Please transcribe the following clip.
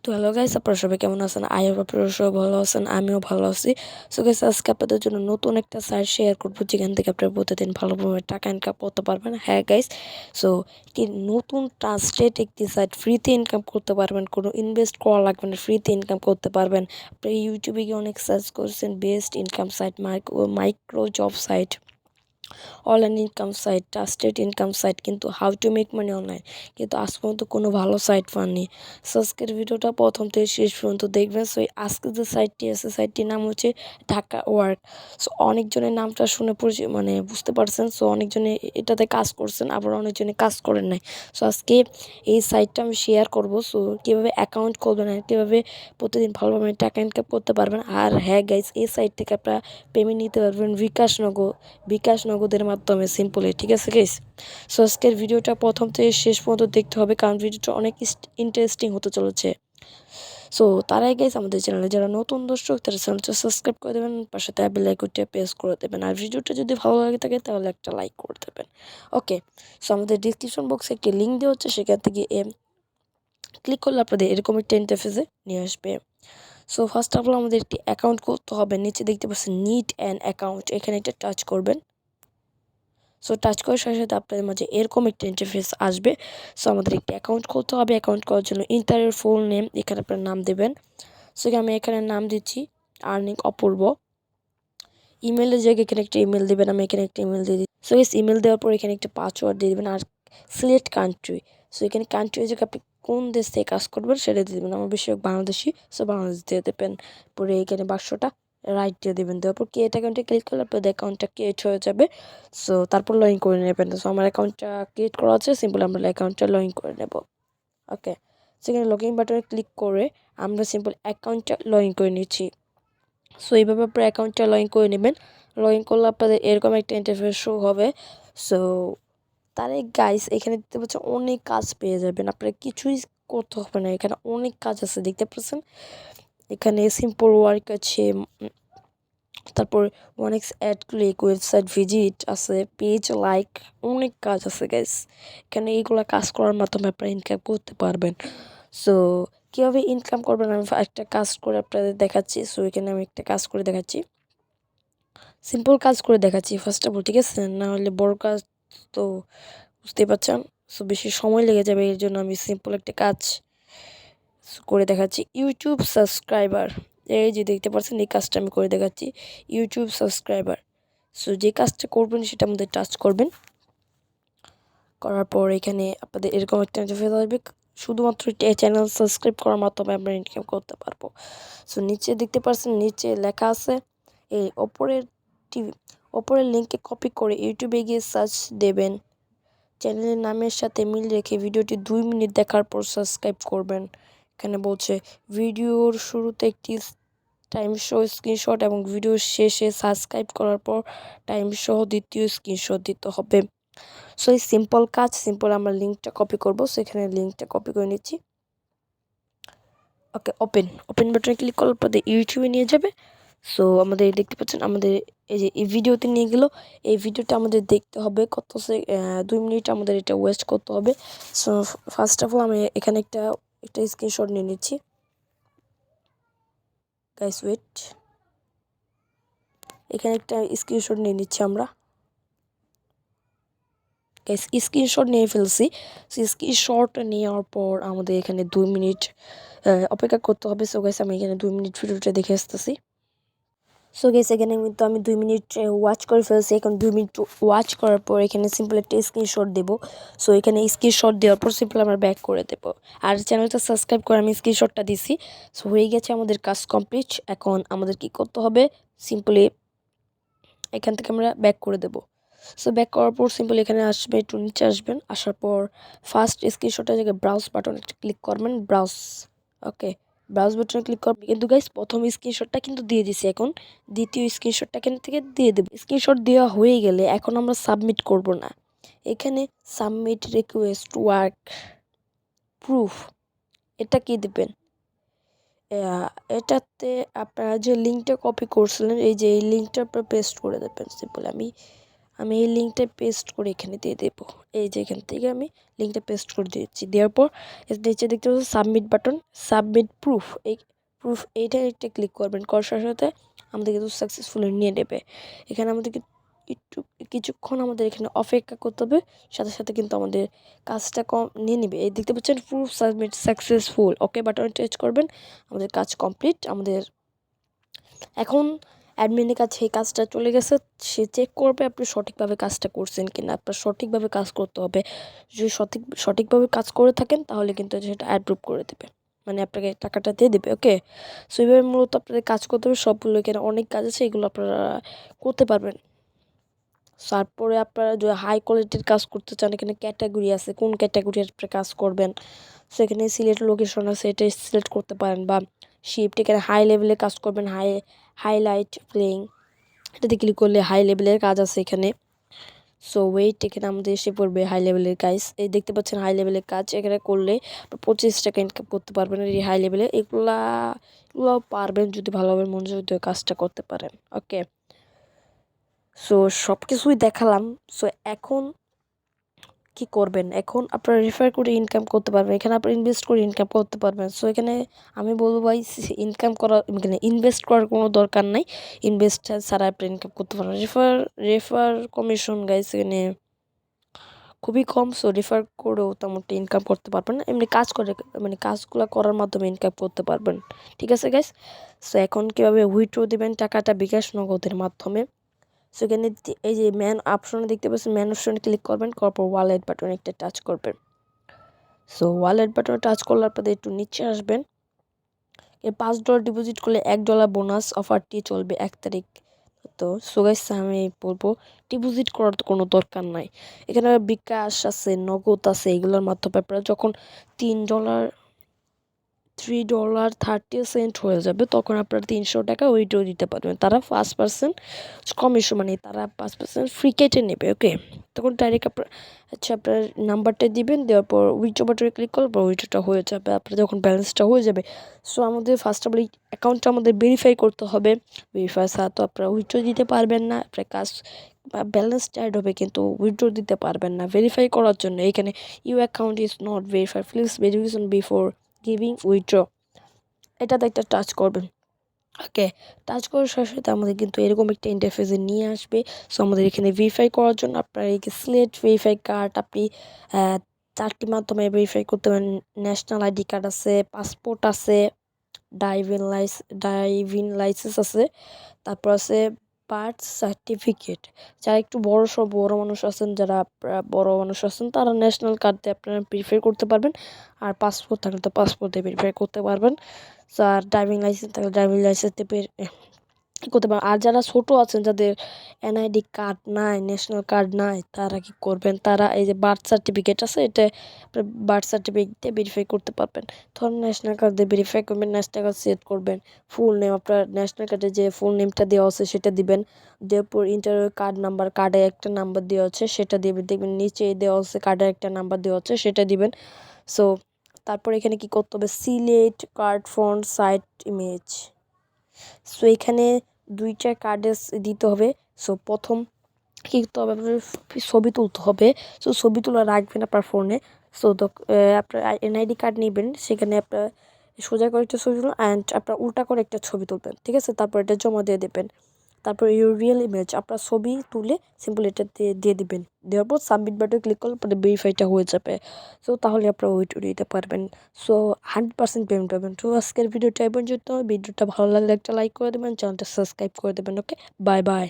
তো hello guys, আপনারা সবাই কেমন আছেন? আই হোপ আপনারা সবাই ভালো আছেন, আমিও ভালো আছি। সো গাইস, আজকে আপনাদের জন্য নতুন একটা সাইট শেয়ার করবো, যেখান থেকে আপনারা প্রতিদিন ভালোভাবে টাকা ইনকাম করতে পারবেন। হ্যাঁ গাইস, সো একটি নতুন ট্রাস্টেড একটি সাইট, ফ্রিতে ইনকাম করতে পারবেন, কোনো ইনভেস্ট করা লাগবে না, ফ্রিতে ইনকাম করতে পারবেন। আপনারা ইউটিউবে গিয়ে অনেক সার্চ করছেন best income site, micro job site, online income site, trusted income site, কিন্তু how to make money online, কিন্তু আজ পর্যন্ত কোনো ভালো সাইট পাননি। সো আজকের ভিডিওটা প্রথম থেকে শেষ পর্যন্ত দেখবেন। সো আজকে যে সাইটটি আছে, সাইটটির নাম হচ্ছে ঢাকা ওয়ার্ক। সো অনেকজনের নামটা শুনে বুঝতে পারছেন। সো অনেকজনে এটাতে কাজ করছেন, আবার অনেকজনে কাজ করেন নাই। সো আজকে এই সাইটটা আমি শেয়ার করবো। সো কীভাবে অ্যাকাউন্ট করবেন আর কীভাবে প্রতিদিন ভালোভাবে টাকা ইনকাম করতে পারবেন। আর হ্যাঁ গাইজ, এই সাইট থেকে আপনারা পেমেন্ট নিতে পারবেন বিকাশ নগদের মাধ্যমে সিম্পলি। ঠিক আছে গাইস? সো আজকের ভিডিওটা প্রথম থেকে শেষ পর্যন্ত দেখতে হবে, কারণ ভিডিওটা অনেক ইন্টারেস্টিং হতে চলেছে। সো তারাই গাইস, আমাদের চ্যানেলে যারা নতুন দর্শক, তারা চ্যানেলটা সাবস্ক্রাইব করে দেবেন, পাশে তার বেল আইকনটা প্রেস করে দেবেন, আর ভিডিওটা যদি ভালো লাগে থাকে তাহলে একটা লাইক করে দেবেন। ওকে, সো আমাদের ডিসক্রিপশন বক্সে একটি লিঙ্ক দেওয়া হচ্ছে, সেখান থেকে ক্লিক করলে আপনাদের এরকম একটা ইন্টারফেসে নিয়ে আসবে। সো ফার্স্ট অফ অল আমাদের একটি অ্যাকাউন্ট করতে হবে। নিচে দেখতে পাচ্ছেন নিড অ্যান অ্যাকাউন্ট, এখানে একটা টাচ করবেন। সো টাচ করার সাথে সাথে আপনাদের মাঝে এরকম একটা ইন্টারফেস আসবে। সো আমাদের একটি অ্যাকাউন্ট খুলতে হবে। অ্যাকাউন্ট করার জন্য ইন্টারের ফুল নেম, এখানে আপনার নাম দেবেন। সো আমি এখানে নাম দিচ্ছি আর্নিং অপূর্ব। ইমেলের জায়গায় এখানে একটা ইমেল দেবেন, আমি এখানে একটা ইমেল দিয়ে দিই। সো ইমেল দেওয়ার পর এখানে একটা পাসওয়ার্ড দিয়ে দেবেন, আর সিলেক্ট কান্ট্রি। সো এখানে কান্ট্রির জায়গায় আপনি কোন দেশ থেকে কাজ করবেন সেটা দিয়ে দেবেন। আমার বেশিরভাগ বাংলাদেশি, সো বাংলাদেশ দিয়ে দেবেন। পরে এখানে 500টা রাইট দিয়ে দেবেন। দেওয়ার পর ক্রিয়েট অ্যাকাউন্টে ক্লিক করলে আপনাদের অ্যাকাউন্টটা ক্রিয়েট হয়ে যাবে। সো তারপর লগ ইন করে নেবেন। সো আমার অ্যাকাউন্টটা ক্রিয়েট করা আছে, সিম্পল আমরা অ্যাকাউন্টটা লগ ইন করে নেব। ওকে, সেখানে লগ ইন বাটনে ক্লিক করে আমরা সিম্পল অ্যাকাউন্টটা লগ ইন করে নিচ্ছি। সো এইভাবে আপনার অ্যাকাউন্টটা লগ ইন করে নেবেন। লগ ইন করলে আপনাদের এরকম একটা ইন্টারফেস শো হবে। সো তারে গাইস, এখানে দেখতে পাচ্ছেন অনেক কাজ পেয়ে যাবেন, আপনারা কিছুই করতে হবে না, এখানে অনেক কাজ আছে দেখতে পাচ্ছেন। এখানে সিম্পল ওয়ার্ক আছে, তারপর অনেক অ্যাড ক্লিক, ওয়েবসাইট ভিজিট আছে, পেজ লাইক, অনেক কাজ আছে গাইস। এখানে এইগুলো কাজ করার মাধ্যমে আপনারা ইনকাম করতে পারবেন। সো কীভাবে ইনকাম করবেন আমি একটা কাজ করে আপনাদের দেখাচ্ছি। সো এখানে আমি একটা কাজ করে দেখাচ্ছি, সিম্পল কাজ করে দেখাচ্ছি ফার্স্ট অফ অল, ঠিক আছে? না হলে বড় কাজ তো বুঝতেই পারছেন, সো বেশি সময় লেগে যাবে, এর জন্য আমি সিম্পল একটা কাজ করে দেখাচ্ছি। ইউটিউব সাবস্ক্রাইবার, এই যে দেখতে পাচ্ছেন, এই কাজটা আমি করে দেখাচ্ছি, ইউটিউব সাবস্ক্রাইবার। সো যে কাজটা করবেন সেটা মধ্যে টাচ করবেন, করার পর এখানে আপনাদের এরকম একটা ইন্টারফেস আসবে। শুধুমাত্র চ্যানেল সাবস্ক্রাইব করার মাধ্যমে আমরা ইনকাম করতে পারবো। সো নিচে দেখতে পাচ্ছেন, নিচে লেখা আছে এই ওপরের লিঙ্কে কপি করে ইউটিউবে গিয়ে সার্চ দেবেন, চ্যানেলের নামের সাথে মিল রেখে ভিডিওটি 2 মিনিট দেখার পর সাবস্ক্রাইব করবেন। এখানে বলছে ভিডিওর শুরুতে একটি টাইম সহ স্ক্রিনশট এবং ভিডিওর শেষে সাবস্ক্রাইব করার পর টাইম সহ দ্বিতীয় স্ক্রিনশট দিতে হবে। সো এই সিম্পল কাজ, সিম্পল আমরা লিঙ্কটা কপি করব। সো এখানে লিঙ্কটা কপি করে নিচ্ছি। ওকে, ওপেন বাটনে ক্লিক করার পর ইউটিউবে নিয়ে যাবে। সো আমাদের দেখতে পাচ্ছেন, আমাদের এই যে এই ভিডিওতে নিয়ে গেল। এই ভিডিওটা আমাদের দেখতে হবে 2 মিনিট আমাদের এটা ওয়েস্ট করতে হবে। সো ফার্স্ট অফ অল আমি এখানে একটা স্ক্রিনশট নিয়ে নিচ্ছি। গাইস ওয়েট, এখানে একটা স্ক্রিনশট নিয়ে নিচ্ছি আমরা। গাইস স্ক্রিনশট নিয়ে ফেলছি। সো স্ক্রিনশট নেওয়ার পর আমাদের এখানে 2 মিনিট অপেক্ষা করতে হবে। সো গাইস, আমি এখানে 2 মিনিট ভিডিওটা দেখে আসতেছি। সো গাইস, এখানে কিন্তু আমি 2 মিনিট ওয়াচ করে ফেলছি। এখন 2 মিনিট ওয়াচ করার পর এখানে সিম্পল একটা স্ক্রিনশট দেবো। সো এখানে স্ক্রিনশট দেওয়ার পর সিম্পল আমরা ব্যাক করে দেবো। আর চ্যানেলটা সাবস্ক্রাইব করে আমি স্ক্রিনশটটা দিছি। সো হয়ে গেছে আমাদের কাজ কমপ্লিট। এখন আমাদের কি করতে হবে, সিম্পলি এখান থেকে আমরা ব্যাক করে দেবো। সো ব্যাক করার পর সিম্পল এখানে আসবে, একটু নিচে আসবেন। আসার পর ফার্স্ট স্ক্রিনশটের জায়গায় ব্রাউজ বাটন একটা ক্লিক করবেন, ব্রাউজ। ওকে, ব্রাউজ বাটনে ক্লিক করবেন। কিন্তু গাইস, প্রথম স্ক্রিনশটটা কিন্তু দিয়ে দিছি, এখন দ্বিতীয় স্ক্রিনশটটা এখান থেকে দিয়ে দেবো। স্ক্রিনশট দেওয়া হয়ে গেলে এখন আমরা সাবমিট করব না, এখানে সাবমিট রিকোয়েস্ট ওয়ার্ক প্রুফ, এটা কি দেবেন? এটাতে আপনারা যে লিঙ্কটা কপি করছিলেন, এই যে এই লিঙ্কটা আপনারা পেস্ট করে দেবেন। সিম্পল আমি আমি এই লিঙ্কটা পেস্ট করে এখানে দিয়ে দেবো। এই যে এখান থেকে আমি লিঙ্কটা পেস্ট করে দিয়েছি। দেওয়ার পর নিচে দেখতে পাচ্ছেন সাবমিট বাটন, সাবমিট প্রুফ। এই প্রুফ এইটা একটা ক্লিক করবেন, করার সাথে সাথে আমাদের কিন্তু সাকসেসফুলি নিয়ে নেবে। এখানে আমাদেরকে একটু কিছুক্ষণ আমাদের এখানে অপেক্ষা করতে হবে, সাথে সাথে কিন্তু আমাদের কাজটা নিয়ে নেবে। এই দেখতে পাচ্ছেন প্রুফ সাবমিট সাকসেসফুল, ওকে বাটনে টাচ করবেন, আমাদের কাজ কমপ্লিট। আমাদের এখন অ্যাডমিনের কাছে এই কাজটা চলে গেছে, সে চেক করবে আপনি সঠিকভাবে কাজটা করছেন কিনা। আপনার সঠিকভাবে কাজ করতে হবে, যদি সঠিকভাবে কাজ করে থাকেন তাহলে কিন্তু সেটা অ্যাপ্রুভ করে দেবে, মানে আপনাকে টাকাটা দিয়ে দেবে। ওকে, সো এইভাবে মূলত আপনাদের কাজ করতে হবে সবগুলো। এখানে অনেক কাজ আছে, এগুলো আপনারা করতে পারবেন। তারপরে আপনারা যদি হাই কোয়ালিটির কাজ করতে চান, এখানে ক্যাটাগরি আছে, কোন ক্যাটাগরি আপনি কাজ করবেন। সো এখানে সিলেক্ট লোকেশন আছে, এটা সিলেক্ট করতে পারেন। বা শিফট, এখানে হাই লেভেলে কাজ করবেন, হাইলাইট প্লেইং, এটাতে ক্লিক করলে হাই লেভেলের কাজ আছে এখানে। সো ওয়েট, এখানে আমাদের এসে পড়বে হাই লেভেলের কাজ। এই দেখতে পাচ্ছেন হাই লেভেলের কাজ, এখানে করলে 25 টাকা ইনকাম করতে পারবেন এই হাই লেভেলে। এগুলাও পারবেন যদি ভালোভাবে মনোযোগ দিয়ে কাজটা করতে পারেন। ওকে, সো সব কিছুই দেখালাম। সো এখন কি করবেন, এখন আপনারা রেফার করে ইনকাম করতে পারবেন, এখানে আপনারা ইনভেস্ট করে ইনকাম করতে পারবেন। সো এখানে আমি বলবো ভাই, ইনকাম করা মানে ইনভেস্ট করার কোনো দরকার নাই, ইনভেস্ট ছাড়া আপনি ইনকাম করতে পারবেন। রেফার কমিশন গাইস এখানে খুবই কম। সো রেফার করেও তেমনটা ইনকাম করতে পারবেন না, এমনি কাজ করে মানে কাজগুলো করার মাধ্যমে ইনকাম করতে পারবেন। ঠিক আছে গাইস, সো এখন কীভাবে উইথড্র দেবেন টাকাটা, বিকাশ নগদের মাধ্যমে। সেখানে এই যে ম্যান অপশনে দেখতে পাচ্ছেন, ম্যান অপশনে ক্লিক করবেন, করার পর ওয়ালেট বাটনে একটা টাচ করবেন। সো ওয়ালেট বাটনে টাচ করলে আপনাদের একটু নিচে আসবেন, $5 ডিপোজিট করলে $1 বোনাস অফারটি চলবে 1 তারিখ। তো সো গাইস আমি বলবো ডিপোজিট করার তো কোনো দরকার নাই, এখানে বিকাশ আছে, নগদ আছে, এগুলোর মাধ্যমে আপনারা যখন $3.30 হয়ে যাবে তখন আপনারা 300 টাকা উইথড্র দিতে পারবেন। তারা 5% কমিশন, মানে তারা 5% ফ্রি কেটে নেবে। ওকে, তখন ডাইরেক্ট আপনার নাম্বারটা দিবেন, দেওয়ার পর উইথড্র বাটনে ক্লিক করলে পর উইথড্রটা হয়ে যাবে আপনার যখন ব্যালেন্সটা হয়ে যাবে। সো আমাদের ফার্স্ট অফ অল এই অ্যাকাউন্টটা আমাদের ভেরিফাই করতে হবে, ভেরিফাই ছাড়া তো আপনারা উইথড্র দিতে পারবেন না। আপনার কাজ বা ব্যালেন্সটা অ্যাড হবে কিন্তু উইথড্র দিতে পারবেন না। ভেরিফাই করার জন্য এখানে you account is not verified, please verification before giving withdraw, এটাতে একটা টাচ করবেন। ওকে, টাচ করার সাথে সাথে আমাদের কিন্তু এরকম একটা ইন্টারফেসে নিয়ে আসবে। সো আমাদের এখানে ভেরিফাই করার জন্য আপনার এই সিলেক্ট ভেরিফাই কার্ড, আপনি 4টি মাধ্যমে ভেরিফাই করতে পারেন। ন্যাশনাল আইডি কার্ড আছে, পাসপোর্ট আছে, ড্রাইভিং লাইসেন্স আছে, তারপর আছে বার্থ সার্টিফিকেট। যারা একটু বড় মানুষ আছেন, যারা বড় মানুষ আছেন তারা ন্যাশনাল কার্ড দিয়ে আপনারা ভেরিফাই করতে পারবেন। আর পাসপোর্ট থাকলে তো পাসপোর্ট দিয়ে ভেরিফাই করতে পারবেন। আর ড্রাইভিং লাইসেন্স থাকলে ড্রাইভিং লাইসেন্স দিয়ে করতে পারেন। আর যারা ছোট আছেন, যাদের এনআইডি কার্ড নাই, ন্যাশনাল কার্ড নাই, তারা কি করবেন, তারা এই যে বার্থ সার্টিফিকেট আছে, এটা বার্থ সার্টিফিকেট দিয়ে ভেরিফাই করতে পারবেন। ধরুন ন্যাশনাল কার্ড দিয়ে ভেরিফাই করবেন, ন্যাশনাল কার্ড সিলেক্ট করবেন, ফুল নেম, আপনার ন্যাশনাল কার্ডে যে ফুল নেমটা দেওয়া আছে সেটা দিবেন, দেওয়ার পর ইন্টারভিউ কার্ড নাম্বার, কার্ডে একটা নাম্বার দেওয়া আছে সেটা দিবেন, দেখবেন নিচে দেওয়া আছে কার্ডে একটা নাম্বার দেওয়া আছে সেটা দিবেন। সো তারপর এখানে কি করতে হবে, select card front side image. So এখানে 2টা কার্ডে দিতে হবে। সো প্রথম কী করতে হবে, আপনার ছবি তুলতে হবে। সো ছবি তুলে রাখবেন আপনার ফোনে। সো আপনার এনআইডি কার্ড নেবেন, সেখানে আপনার সোজা করে একটা ছবি তুলুন অ্যান্ড আপনার উল্টা করে একটা ছবি তুলবেন। ঠিক আছে, তারপর এটা জমা দিয়ে দেবেন। তারপর ইউর রিয়েল ইমেজ, আপনার ছবি তুলে সিম্পল এটা দিয়ে দিবেন। দেওয়ার পর সাবমিট বাটনে ক্লিক করলে পরে ভেরিফাইটা হয়ে যাবে। সো তাহলে আপনারা উইথড্র দিতে পারবেন। সো 100% পেমেন্ট পাবেন। তো আজকের ভিডিওটা এই পর্যন্ত। ভিডিওটা ভালো লাগলে একটা লাইক করে দেবেন, চ্যানেলটা সাবস্ক্রাইব করে দেবেন। ওকে, বাই বাই।